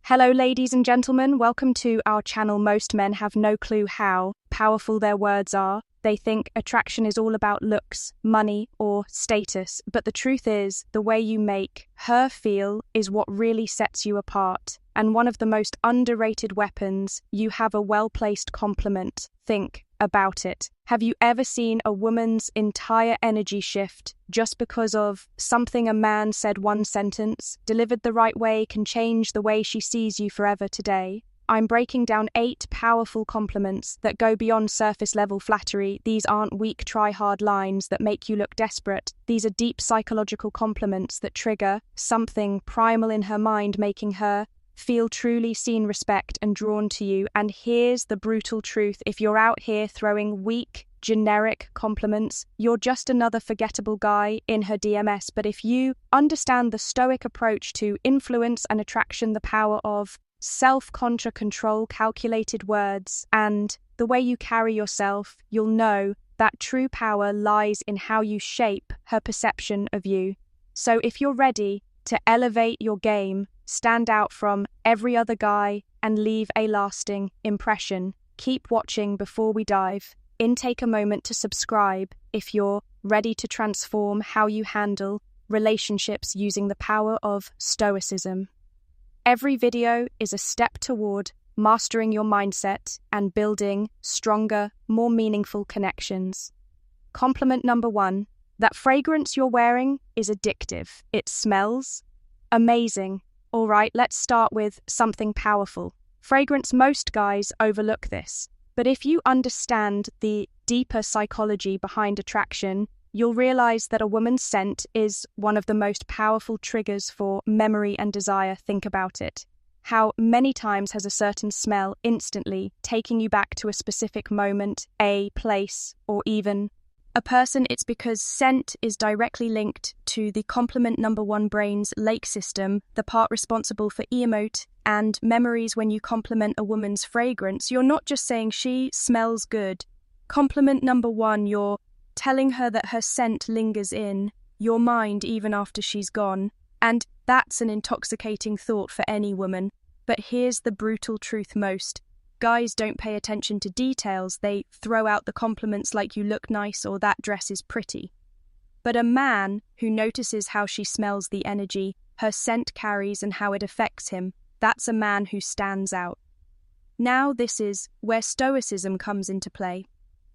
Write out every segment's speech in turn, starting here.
Hello, ladies and gentlemen. Welcome to our channel. Most men have no clue how powerful their words are. They think attraction is all about looks, money, or status. But the truth is, the way you make her feel is what really sets you apart. And one of the most underrated weapons, you have a well-placed compliment. Think about it. Have you ever seen a woman's entire energy shift just because of something a man said? One sentence, delivered the right way, can change the way she sees you forever today. I'm breaking down 8 powerful compliments that go beyond surface-level flattery. These aren't weak, try-hard lines that make you look desperate. These are deep psychological compliments that trigger something primal in her mind, making her feel truly seen, respect, and drawn to you. And here's the brutal truth. If you're out here throwing weak, generic compliments, you're just another forgettable guy in her DMS. But if you understand the stoic approach to influence and attraction, the power of self-contra control, calculated words, and the way you carry yourself, you'll know that true power lies in how you shape her perception of you. So if you're ready to elevate your game, stand out from every other guy, and leave a lasting impression, keep watching before we dive in. Take a moment to subscribe if you're ready to transform how you handle relationships using the power of stoicism. Every video is a step toward mastering your mindset and building stronger, more meaningful connections. Compliment number 1, that fragrance you're wearing is addictive. It smells amazing. All right, let's start with something powerful. Fragrance, most guys overlook this. But if you understand the deeper psychology behind attraction, you'll realize that a woman's scent is one of the most powerful triggers for memory and desire. Think about it. How many times has a certain smell instantly taking you back to a specific moment, a place, or even a person? It's because scent is directly linked to the compliment number 1 brain's lake system, the part responsible for emote and memories. When you compliment a woman's fragrance, you're not just saying she smells good. Compliment number 1, you're telling her that her scent lingers in your mind even after she's gone. And that's an intoxicating thought for any woman. But here's the brutal truth. Most guys don't pay attention to details. They throw out the compliments like "you look nice" or "that dress is pretty." But a man who notices how she smells, the energy her scent carries, and how it affects him, that's a man who stands out. Now this is where stoicism comes into play.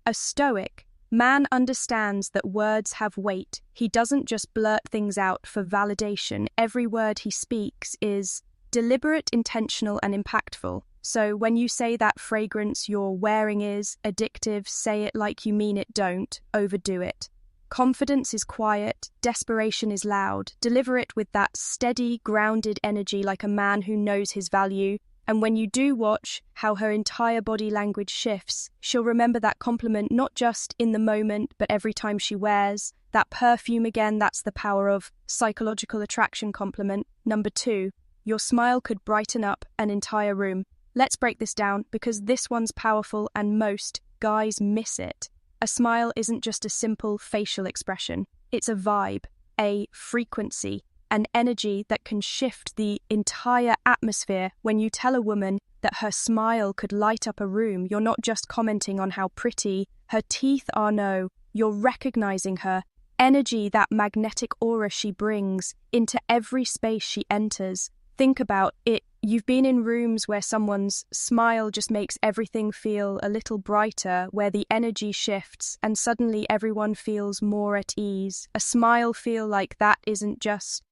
A stoic man understands that words have weight. He doesn't just blurt things out for validation. Every word he speaks is deliberate, intentional, and impactful. So when you say that fragrance you're wearing is addictive, say it like you mean it. Don't overdo it. Confidence is quiet, desperation is loud. Deliver it with that steady, grounded energy like a man who knows his value. And when you do watch how her entire body language shifts, she'll remember that compliment not just in the moment, but every time she wears that perfume again. That's the power of psychological attraction. Compliment number 2, your smile could brighten up an entire room. Let's break this down, because this one's powerful and most guys miss it. A smile isn't just a simple facial expression. It's a vibe, a frequency, an energy that can shift the entire atmosphere. When you tell a woman that her smile could light up a room, you're not just commenting on how pretty her teeth are. No, you're recognizing her energy, that magnetic aura she brings into every space she enters. Think about it. You've been in rooms where someone's smile just makes everything feel a little brighter, where the energy shifts and suddenly everyone feels more at ease. A smile feel like that isn't just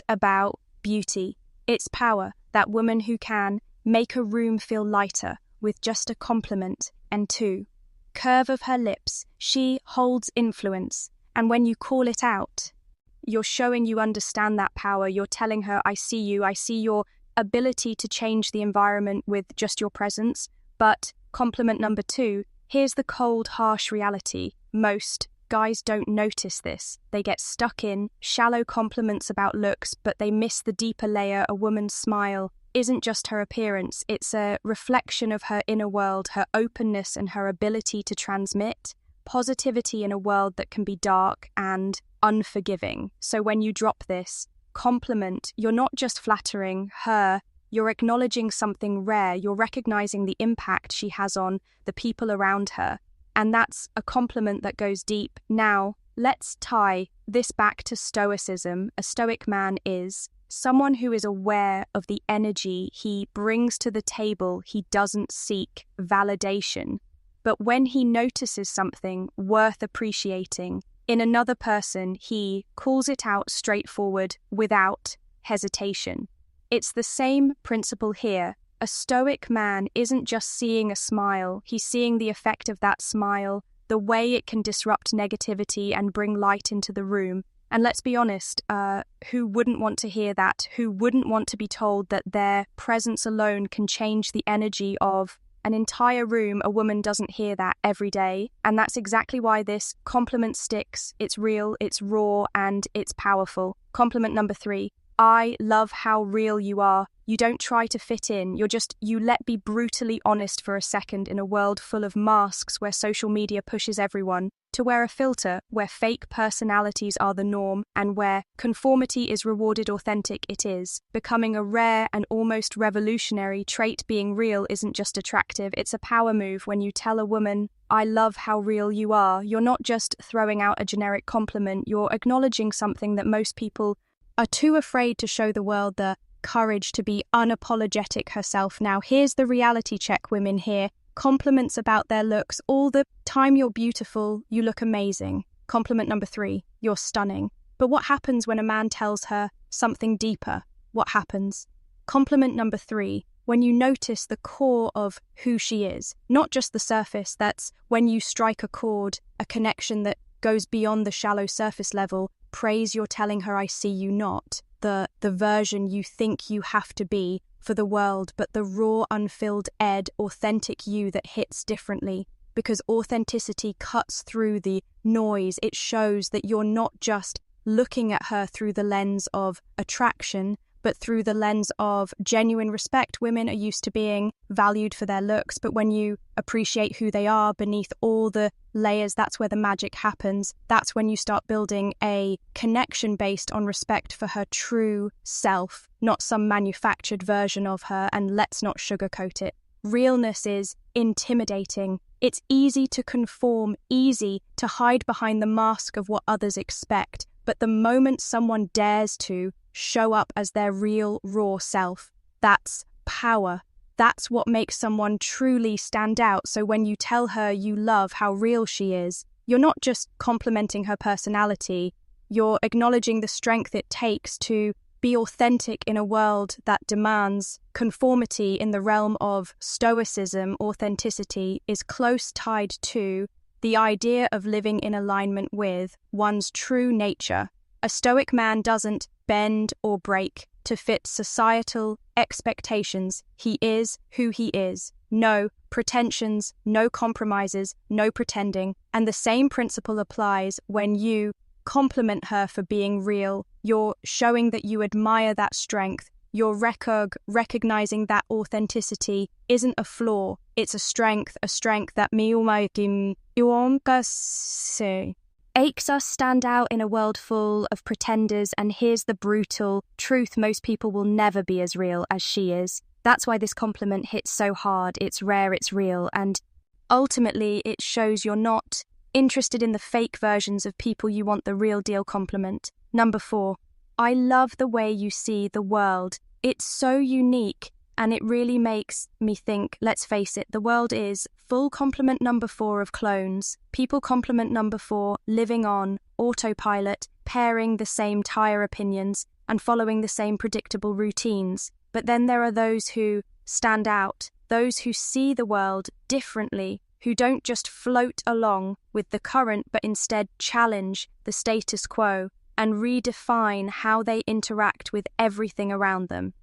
about beauty. It's power, that woman who can make a room feel lighter with just a compliment. And 2, curve of her lips. She holds influence, and when you call it out, you're showing you understand that power. You're telling her, I see you, I see your ability to change the environment with just your presence. But compliment number 2, here's the cold, harsh reality. Most guys don't notice this. They get stuck in shallow compliments about looks, but they miss the deeper layer. A woman's smile isn't just her appearance. It's a reflection of her inner world, her openness, and her ability to transmit positivity in a world that can be dark and unforgiving. So when you drop this compliment, you're not just flattering her, You're acknowledging something rare. You're recognizing the impact she has on the people around her. And that's a compliment that goes deep. Now, let's tie this back to stoicism. A stoic man is someone who is aware of the energy he brings to the table. He doesn't seek validation. But when he notices something worth appreciating in another person, he calls it out straightforward without hesitation. It's the same principle here. A stoic man isn't just seeing a smile, he's seeing the effect of that smile, the way it can disrupt negativity and bring light into the room. And let's be honest, who wouldn't want to hear that? Who wouldn't want to be told that their presence alone can change the energy of an entire room? A woman doesn't hear that every day. And that's exactly why this compliment sticks. It's real, it's raw, and it's powerful. Compliment number 3. I love how real you are. You don't try to fit in. You let be brutally honest for a second in a world full of masks where social media pushes everyone to wear a filter, where fake personalities are the norm, and where conformity is rewarded. Authentic it is, becoming a rare and almost revolutionary trait. Being real isn't just attractive, it's a power move. When you tell a woman, I love how real you are, you're not just throwing out a generic compliment, you're acknowledging something that most people are too afraid to show the world: the courage to be unapologetic herself. Now, here's the reality check, women here. Compliments about their looks all the time. You're beautiful, you look amazing. Compliment number 3, you're stunning. But what happens when a man tells her something deeper? What happens? Compliment number 3, when you notice the core of who she is, not just the surface. That's when you strike a chord, a connection that goes beyond the shallow surface level. Praise, you're telling her, I see you not the version you think you have to be for the world, but the raw, unfilled, authentic you that hits differently. Because authenticity cuts through the noise. It shows that you're not just looking at her through the lens of attraction, but through the lens of genuine respect. Women are used to being valued for their looks, but when you appreciate who they are beneath all the layers, that's where the magic happens. That's when you start building a connection based on respect for her true self, not some manufactured version of her. And let's not sugarcoat it. Realness is intimidating. It's easy to conform, easy to hide behind the mask of what others expect. But the moment someone dares to show up as their real, raw self, that's power. That's what makes someone truly stand out. So when you tell her you love how real she is, you're not just complimenting her personality, you're acknowledging the strength it takes to be authentic in a world that demands conformity. In the realm of stoicism, authenticity is close tied to the idea of living in alignment with one's true nature. A stoic man doesn't bend or break to fit societal expectations. He is who he is. No pretensions, no compromises, no pretending. And the same principle applies when you compliment her for being real. You're showing that you admire that strength. You're recognizing that authenticity isn't a flaw, it's a strength that makes us stand out in a world full of pretenders. And here's the brutal truth: most people will never be as real as she is. That's why this compliment hits so hard. It's rare, it's real, and ultimately it shows you're not interested in the fake versions of people. You want the real deal compliment. Number 4, I love the way you see the world. It's so unique, and it really makes me think, let's face it, the world is full. Compliment number 4 of clones. People. Compliment number 4, living on autopilot, pairing the same tire opinions and following the same predictable routines. But then there are those who stand out, those who see the world differently, who don't just float along with the current, but instead challenge the status quo and redefine how they interact with everything around them.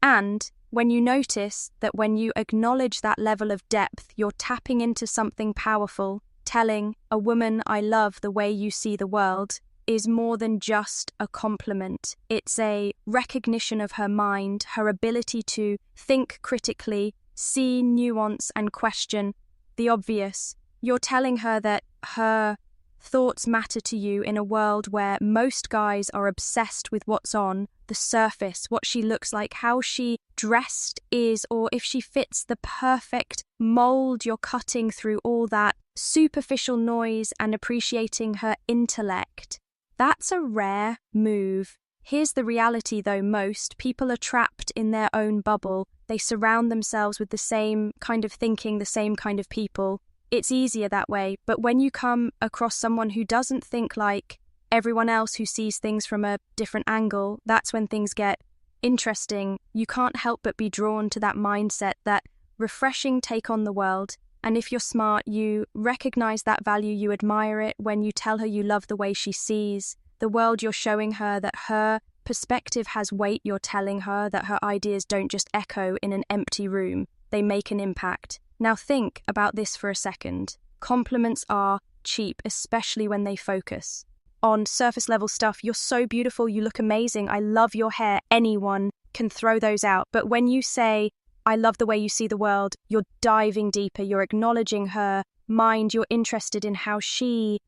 And when you notice that when you acknowledge that level of depth, you're tapping into something powerful. Telling a woman, I love the way you see the world, is more than just a compliment. It's a recognition of her mind, her ability to think critically, see nuance and question the obvious. You're telling her that her thoughts matter to you in a world where most guys are obsessed with what's on the surface, what she looks like, how she dressed is, or if she fits the perfect mold. You're cutting through all that superficial noise and appreciating her intellect. That's a rare move. Here's the reality though, most people are trapped in their own bubble. They surround themselves with the same kind of thinking, the same kind of people. It's easier that way, but when you come across someone who doesn't think like everyone else, who sees things from a different angle, that's when things get interesting. You can't help but be drawn to that mindset, that refreshing take on the world. And if you're smart, you recognize that value, you admire it when you tell her you love the way she sees the world. You're showing her that her perspective has weight. You're telling her that her ideas don't just echo in an empty room, they make an impact. Now think about this for a second. Compliments are cheap, especially when they focus on surface level stuff. You're so beautiful, you look amazing, I love your hair. Anyone can throw those out. But when you say, I love the way you see the world, you're diving deeper, you're acknowledging her mind, you're interested in how she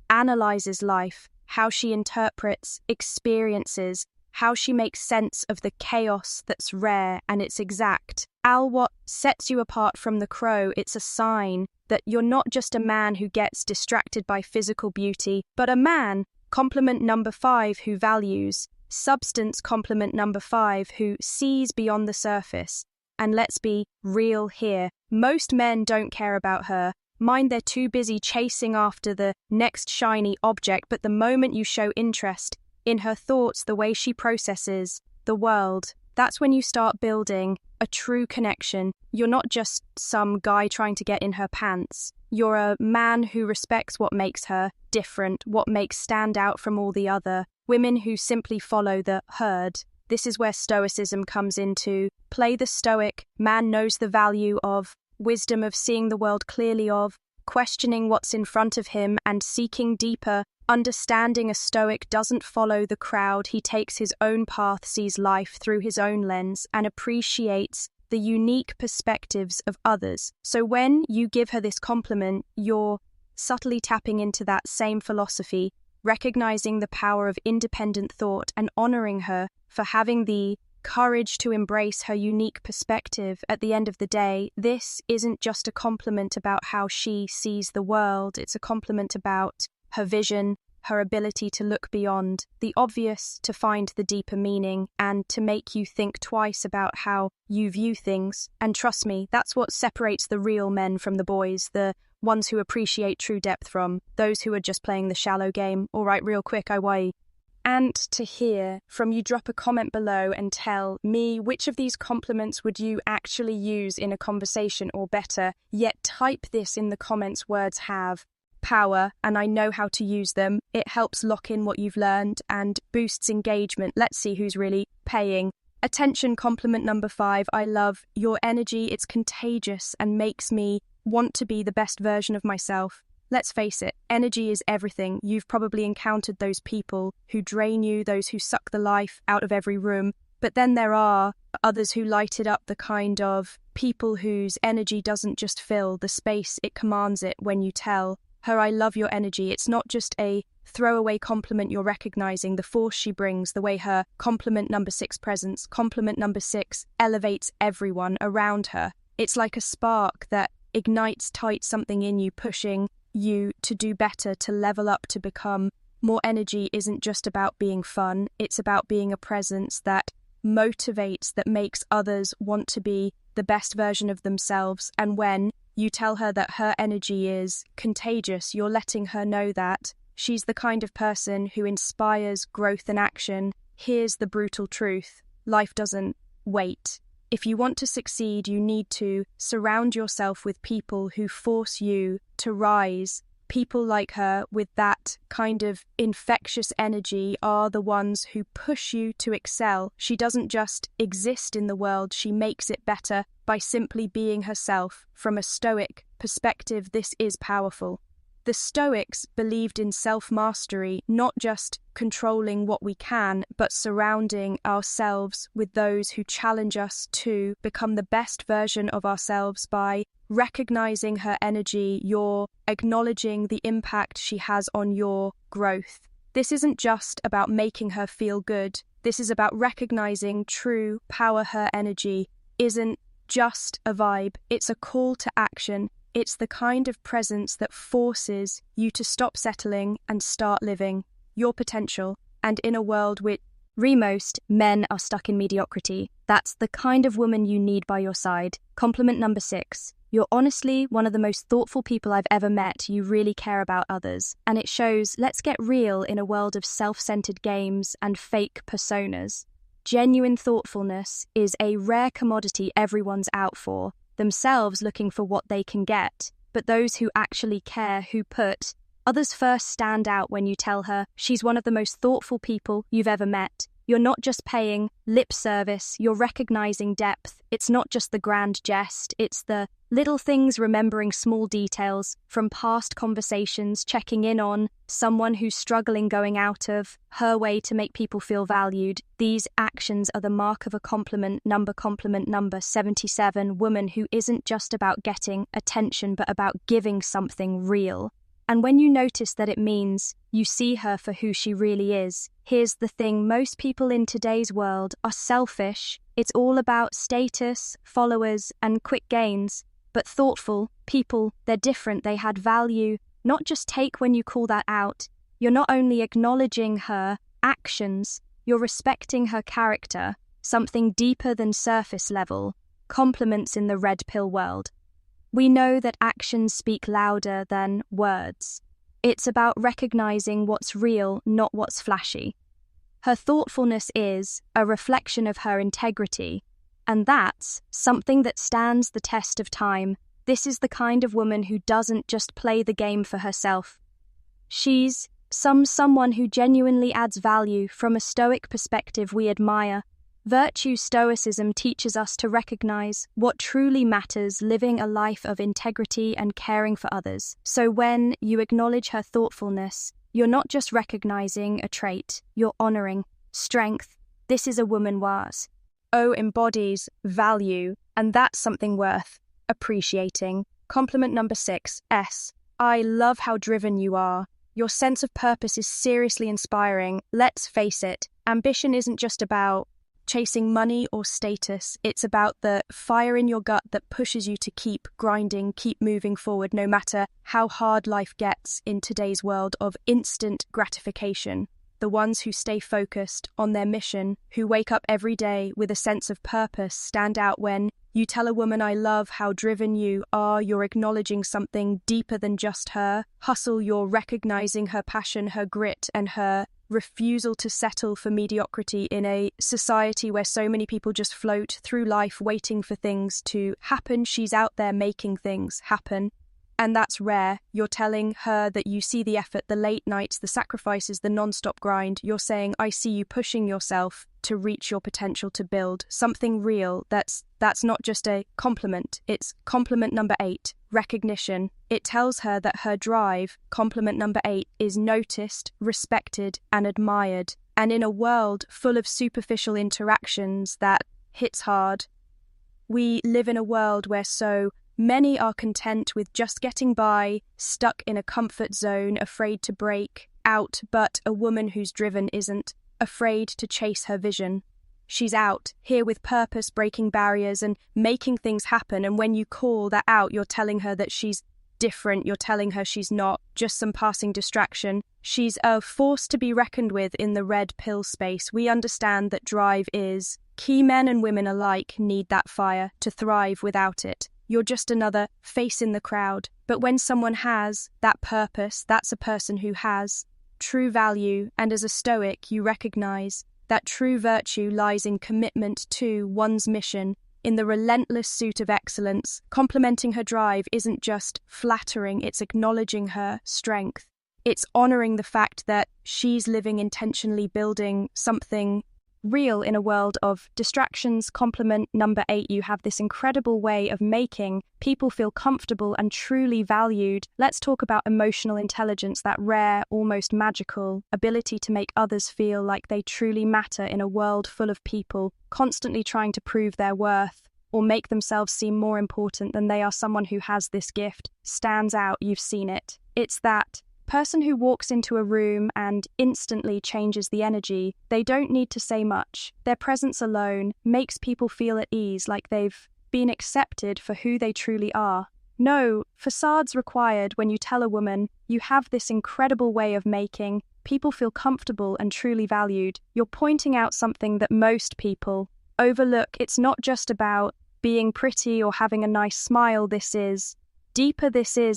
analyzes life, how she interprets experiences, how she makes sense of the chaos that's rare and it's exact. What sets you apart from the crow, it's a sign that you're not just a man who gets distracted by physical beauty, but a man, compliment number 5, who values substance, compliment number 5, who sees beyond the surface. And let's be real here, most men don't care about her mind. They're too busy chasing after the next shiny object. But the moment you show interest in her thoughts, the way she processes the world, that's when you start building a true connection. You're not just some guy trying to get in her pants. You're a man who respects what makes her different, what makes stand out from all the other women who simply follow the herd. This is where stoicism comes into play. The stoic man knows the value of wisdom, of seeing the world clearly, of questioning what's in front of him and seeking deeper understanding. A stoic doesn't follow the crowd. He takes his own path, sees life through his own lens, and appreciates the unique perspectives of others. So when you give her this compliment, you're subtly tapping into that same philosophy, recognizing the power of independent thought and honoring her for having the courage to embrace her unique perspective. At the end of the day, this isn't just a compliment about how she sees the world, it's a compliment about her vision, her ability to look beyond the obvious, to find the deeper meaning, and to make you think twice about how you view things. And trust me, that's what separates the real men from the boys, the ones who appreciate true depth from those who are just playing the shallow game. All right, real quick, I wait. And to hear from you, drop a comment below and tell me which of these compliments would you actually use in a conversation, or better yet, type this in the comments. Words have power and I know how to use them. It helps lock in what you've learned and boosts engagement. Let's see who's really paying attention. Compliment number 5, I love your energy. It's contagious and makes me want to be the best version of myself. Let's face it, energy is everything. You've probably encountered those people who drain you, those who suck the life out of every room. But then there are others who light it up, the kind of people whose energy doesn't just fill the space, it commands it. When you tell her, I love your energy, it's not just a throwaway compliment. You're recognizing the force she brings, the way her compliment number 6 presence, compliment number 6 elevates everyone around her. It's like a spark that ignites tight something in you, pushing you to do better, to level up, to become more. Energy isn't just about being fun, it's about being a presence that motivates, that makes others want to be the best version of themselves. And when you tell her that her energy is contagious, you're letting her know that she's the kind of person who inspires growth and action. Here's the brutal truth: life doesn't wait. If you want to succeed, you need to surround yourself with people who force you to rise. People like her, with that kind of infectious energy, are the ones who push you to excel. She doesn't just exist in the world, she makes it better by simply being herself. From a stoic perspective, this is powerful. The Stoics believed in self-mastery, not just controlling what we can, but surrounding ourselves with those who challenge us to become the best version of ourselves by recognizing her energy, you're acknowledging the impact she has on your growth. This isn't just about making her feel good. This is about recognizing true power. Her energy isn't just a vibe, it's a call to action. It's the kind of presence that forces you to stop settling and start living your potential. And in a world where most men are stuck in mediocrity, that's the kind of woman you need by your side. Compliment number 6. You're honestly one of the most thoughtful people I've ever met. You really care about others. And it shows. Let's get real in a world of self-centered games and fake personas. Genuine thoughtfulness is a rare commodity everyone's out for, themselves looking for what they can get. But those who actually care, who put others first, stand out when you tell her she's one of the most thoughtful people you've ever met. You're not just paying lip service, you're recognizing depth. It's not just the grand jest, it's the little things, remembering small details from past conversations, checking in on someone who's struggling, going out of her way to make people feel valued. These actions are the mark of a compliment number 77, woman who isn't just about getting attention, but about giving something real. And when you notice that it means you see her for who she really is. Here's the thing, most people in today's world are selfish. It's all about status, followers, and quick gains. But thoughtful people, they're different, they had value. Not just take when you call that out. You're not only acknowledging her actions, you're respecting her character, something deeper than surface level. Compliments in the red pill world. We know that actions speak louder than words. It's about recognizing what's real, not what's flashy. Her thoughtfulness is a reflection of her integrity, and that's something that stands the test of time. This is the kind of woman who doesn't just play the game for herself. She's someone who genuinely adds value. From a Stoic perspective, we admire. Virtue Stoicism teaches us to recognize what truly matters, living a life of integrity and caring for others. So when you acknowledge her thoughtfulness, you're not just recognizing a trait, you're honoring strength. This is a woman embodies value, and that's something worth appreciating. Compliment number 6, S. I love how driven you are. Your sense of purpose is seriously inspiring. Let's face it, ambition isn't just about chasing money or status. It's about the fire in your gut that pushes you to keep grinding, keep moving forward, no matter how hard life gets in today's world of instant gratification. The ones who stay focused on their mission, who wake up every day with a sense of purpose, stand out. When you tell a woman, I love how driven you are, you're acknowledging something deeper than just her hustle. You're recognizing her passion, her grit, and her refusal to settle for mediocrity in a society where so many people just float through life waiting for things to happen. She's out there making things happen, and that's rare. You're telling her that you see the effort, the late nights, the sacrifices, the non-stop grind. You're saying, I see you pushing yourself to reach your potential, to build something real. That's not just a compliment. It's compliment number 8, recognition. It tells her that her drive, compliment number 8, is noticed, respected, and admired. And in a world full of superficial interactions that hits hard, we live in a world where so many are content with just getting by, stuck in a comfort zone, afraid to break out. But a woman who's driven isn't afraid to chase her vision. She's out here with purpose, breaking barriers and making things happen. And when you call that out, you're telling her that she's different. You're telling her she's not just some passing distraction. She's a force to be reckoned with in the red pill space. We understand that drive is key. Men and women alike need that fire to thrive. Without it, you're just another face in the crowd. But when someone has that purpose, that's a person who has true value. And as a Stoic, you recognize that true virtue lies in commitment to one's mission, in the relentless pursuit of excellence. Complimenting her drive isn't just flattering, it's acknowledging her strength. It's honoring the fact that she's living intentionally, building something Real in a world of distractions. Compliment number 8. You have this incredible way of making people feel comfortable and truly valued. Let's talk about emotional intelligence, that rare, almost magical ability to make others feel like they truly matter in a world full of people constantly trying to prove their worth or make themselves seem more important than they are. Someone who has this gift stands out. You've seen it. It's that person who walks into a room and instantly changes the energy. They don't need to say much. Their presence alone makes people feel at ease, like they've been accepted for who they truly are. No facades required when you tell a woman you have this incredible way of making people feel comfortable and truly valued. You're pointing out something that most people overlook. It's not just about being pretty or having a nice smile. This is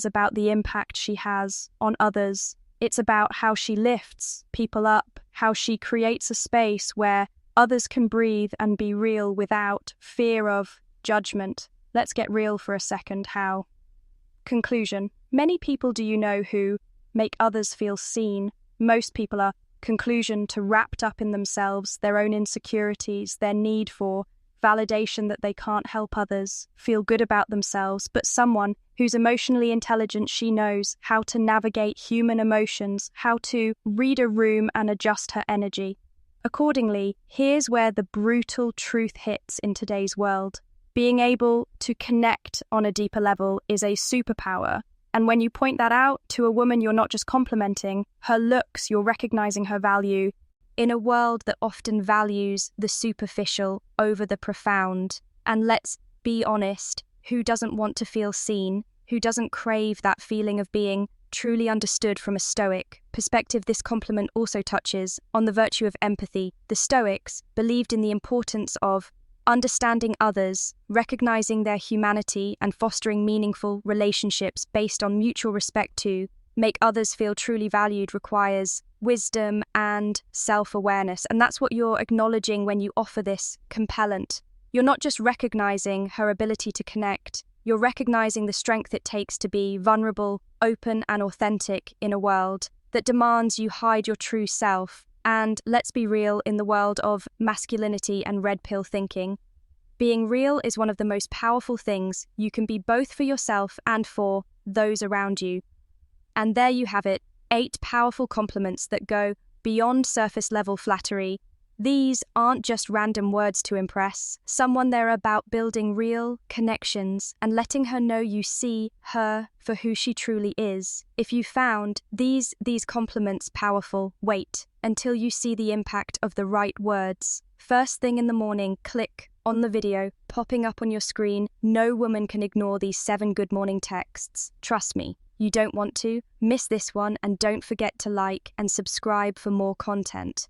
about the impact she has on others. It's about how she lifts people up, how she creates a space where others can breathe and be real without fear of judgment. Let's get real for a second. How? Conclusion. Many people do you know who make others feel seen? Most people are wrapped up in themselves, their own insecurities, their need for validation that they can't help others feel good about themselves. But someone who's emotionally intelligent, she knows how to navigate human emotions, how to read a room and adjust her energy accordingly. Here's where the brutal truth hits in today's world. Being able to connect on a deeper level is a superpower. And when you point that out to a woman, you're not just complimenting her looks, you're recognizing her value. In a world that often values the superficial over the profound, and let's be honest, who doesn't want to feel seen? Who doesn't crave that feeling of being truly understood from a Stoic perspective? This compliment also touches on the virtue of empathy. The Stoics believed in the importance of understanding others, recognizing their humanity, and fostering meaningful relationships based on mutual respect. To make others feel truly valued requires wisdom and self-awareness. And that's what you're acknowledging when you offer this compellant. You're not just recognizing her ability to connect, you're recognizing the strength it takes to be vulnerable, open, and authentic in a world that demands you hide your true self. And let's be real, in the world of masculinity and red pill thinking, being real is one of the most powerful things you can be, both for yourself and for those around you. And there you have it, 8 powerful compliments that go beyond surface level flattery. These aren't just random words to impress someone, they're about building real connections and letting her know you see her for who she truly is. If you found these compliments powerful, wait until you see the impact of the right words. First thing in the morning, click on the video popping up on your screen. No woman can ignore these 7 good morning texts. Trust me, you don't want to miss this one, and don't forget to like and subscribe for more content.